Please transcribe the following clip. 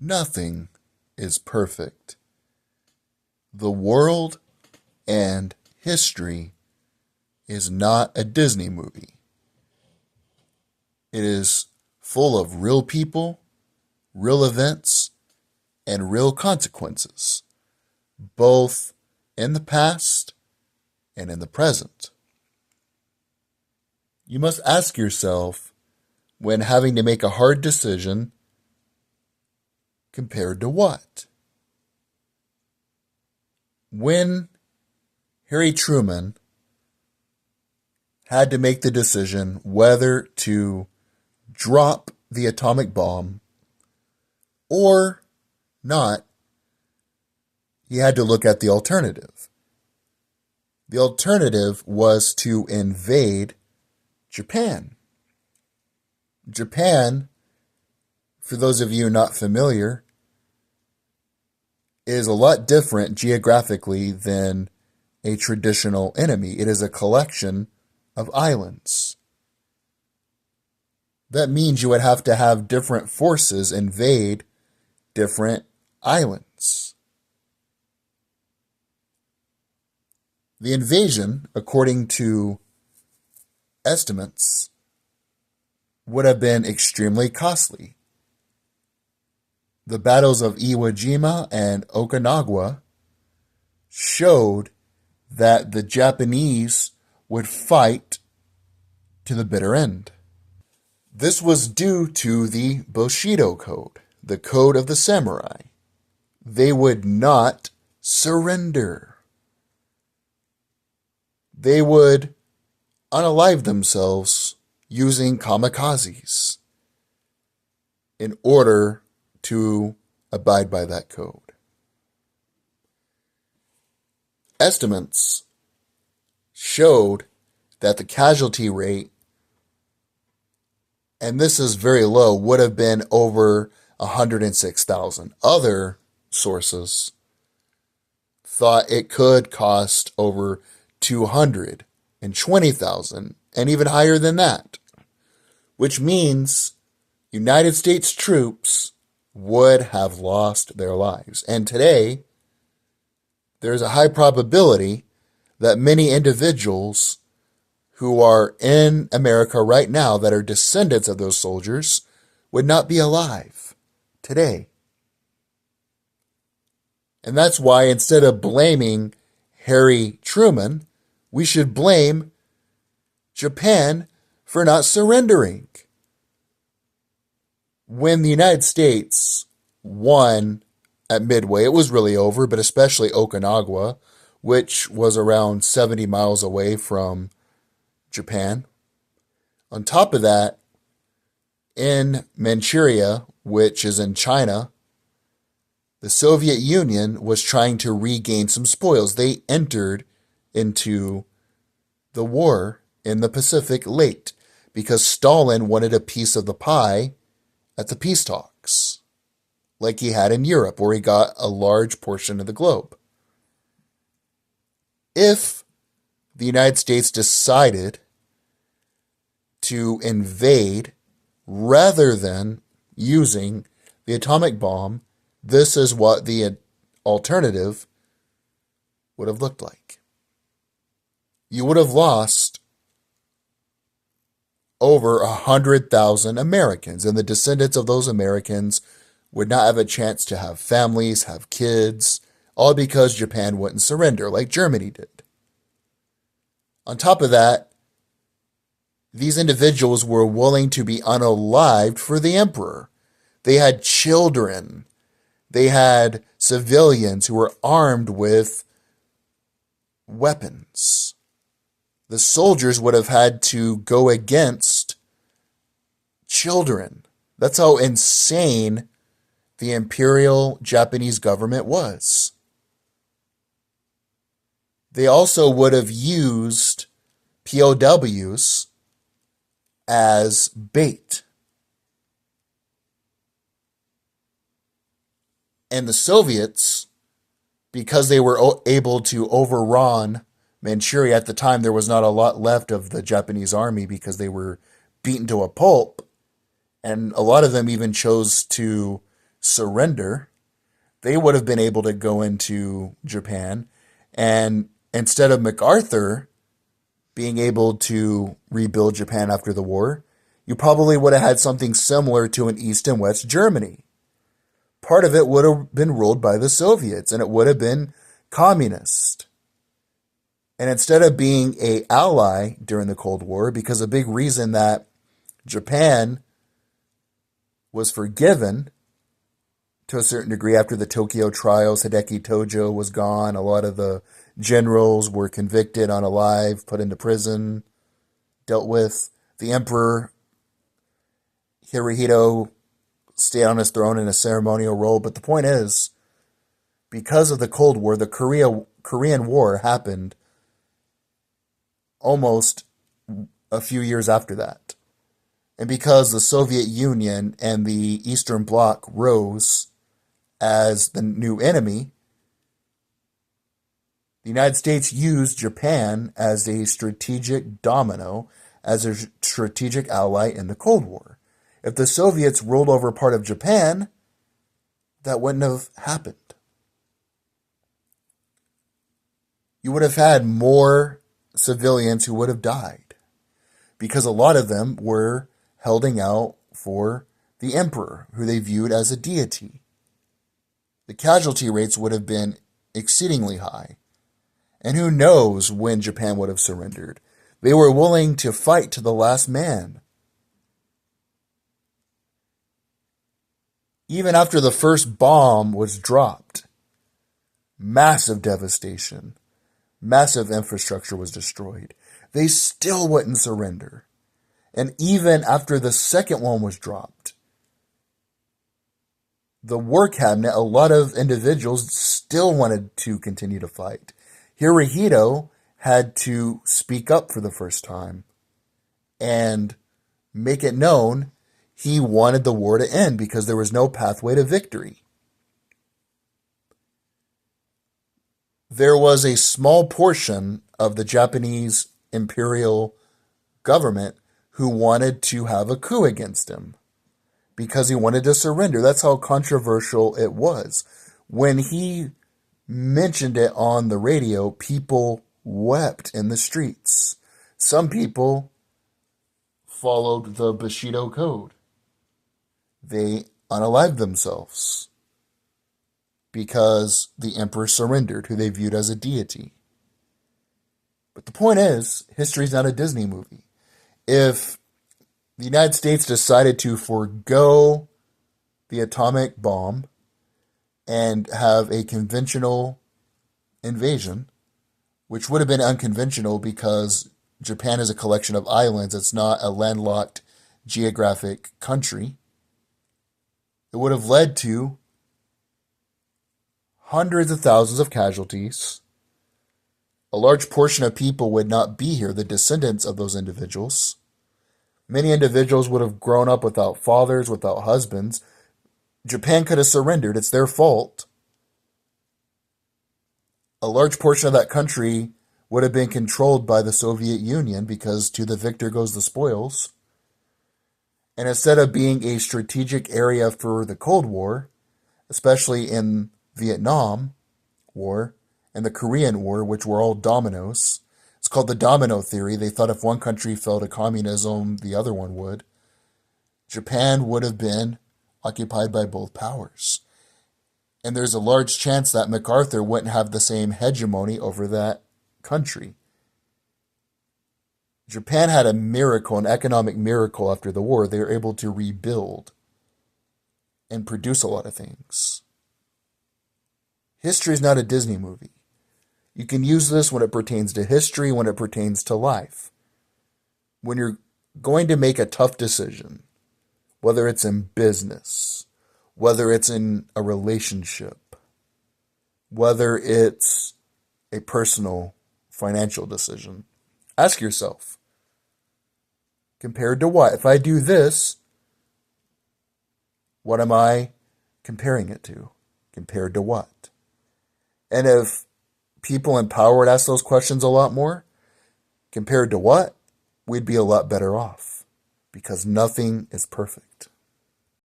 Nothing is perfect. The world and history is not a Disney movie. It is full of real people, real events, and real consequences, both in the past and in the present. You must ask yourself, when having to make a hard decision, compared to what? When Harry Truman had to make the decision whether to drop the atomic bomb or not, he had to look at the alternative. The alternative was to invade Japan. Japan, for those of you not familiar, is a lot different geographically than a traditional enemy. It is a collection of islands. That means you would have to have different forces invade different islands. The invasion, according to estimates, would have been extremely costly. The battles of Iwo Jima and Okinawa showed that the Japanese would fight to the bitter end. This was due to the Bushido Code, the code of the samurai. They would not surrender. They would unalive themselves using kamikazes in order to abide by that code. Estimates showed that the casualty rate, and this is very low, would have been over 106,000. Other sources thought it could cost over 220,000 and even higher than that, which means United States troops would have lost their lives. And today, there's a high probability that many individuals who are in America right now that are descendants of those soldiers would not be alive today. And that's why instead of blaming Harry Truman, we should blame Japan for not surrendering. When the United States won at Midway, it was really over, but especially Okinawa, which was around 70 miles away from Japan. On top of that, in Manchuria, which is in China, the Soviet Union was trying to regain some spoils. They entered into the war in the Pacific late because Stalin wanted a piece of the pie at the peace talks, like he had in Europe, where he got a large portion of the globe. If the United States decided to invade rather than using the atomic bomb, this is what the alternative would have looked like. You would have lost over 100,000 Americans, and the descendants of those Americans would not have a chance to have families, have kids, all because Japan wouldn't surrender like Germany did. On top of that, these individuals were willing to be unalived for the emperor. They had children. They had civilians who were armed with weapons. The soldiers would have had to go against children. That's how insane the Imperial Japanese government was. They also would have used POWs as bait. And the Soviets, because they were able to overrun Manchuria at the time, there was not a lot left of the Japanese army because they were beaten to a pulp. And a lot of them even chose to surrender, they would have been able to go into Japan. And instead of MacArthur being able to rebuild Japan after the war, you probably would have had something similar to an East and West Germany. Part of it would have been ruled by the Soviets, and it would have been communist. And instead of being an ally during the Cold War, because a big reason that Japan was forgiven to a certain degree after the Tokyo trials, Hideki Tojo was gone, a lot of the generals were convicted, unalive, put into prison, dealt with. The Emperor Hirohito stayed on his throne in a ceremonial role. But the point is, because of the Cold War, the Korean War happened almost a few years after that. And because the Soviet Union and the Eastern Bloc rose as the new enemy, the United States used Japan as a strategic domino, as a strategic ally in the Cold War. If the Soviets rolled over part of Japan, that wouldn't have happened. You would have had more civilians who would have died, because a lot of them were holding out for the emperor, who they viewed as a deity. The casualty rates would have been exceedingly high. And who knows when Japan would have surrendered. They were willing to fight to the last man. Even after the first bomb was dropped, massive devastation, massive infrastructure was destroyed. They still wouldn't surrender. And even after the second one was dropped, the war cabinet, a lot of individuals still wanted to continue to fight. Hirohito had to speak up for the first time and make it known he wanted the war to end because there was no pathway to victory. There was a small portion of the Japanese imperial government who wanted to have a coup against him because he wanted to surrender. That's how controversial it was. When he mentioned it on the radio, people wept in the streets. Some people followed the Bushido Code. They unalived themselves because the emperor surrendered, who they viewed as a deity. But the point is, history's not a Disney movie. If the United States decided to forego the atomic bomb and have a conventional invasion, which would have been unconventional because Japan is a collection of islands, it's not a landlocked geographic country, it would have led to hundreds of thousands of casualties. A large portion of people would not be here, the descendants of those individuals. Many individuals would have grown up without fathers, without husbands. Japan could have surrendered. It's their fault. A large portion of that country would have been controlled by the Soviet Union because to the victor goes the spoils. And instead of being a strategic area for the Cold War, especially in Vietnam War and the Korean War, which were all dominoes, it's called the domino theory. They thought if one country fell to communism, the other one would. Japan would have been occupied by both powers. And there's a large chance that MacArthur wouldn't have the same hegemony over that country. Japan had a miracle, an economic miracle after the war. They were able to rebuild and produce a lot of things. History is not a Disney movie. You can use this when it pertains to history, when it pertains to life. When you're going to make a tough decision, whether it's in business, whether it's in a relationship, whether it's a personal financial decision, ask yourself, compared to what? If I do this, what am I comparing it to? Compared to what? And if people in power would ask those questions a lot more, compared to what, we'd be a lot better off because nothing is perfect.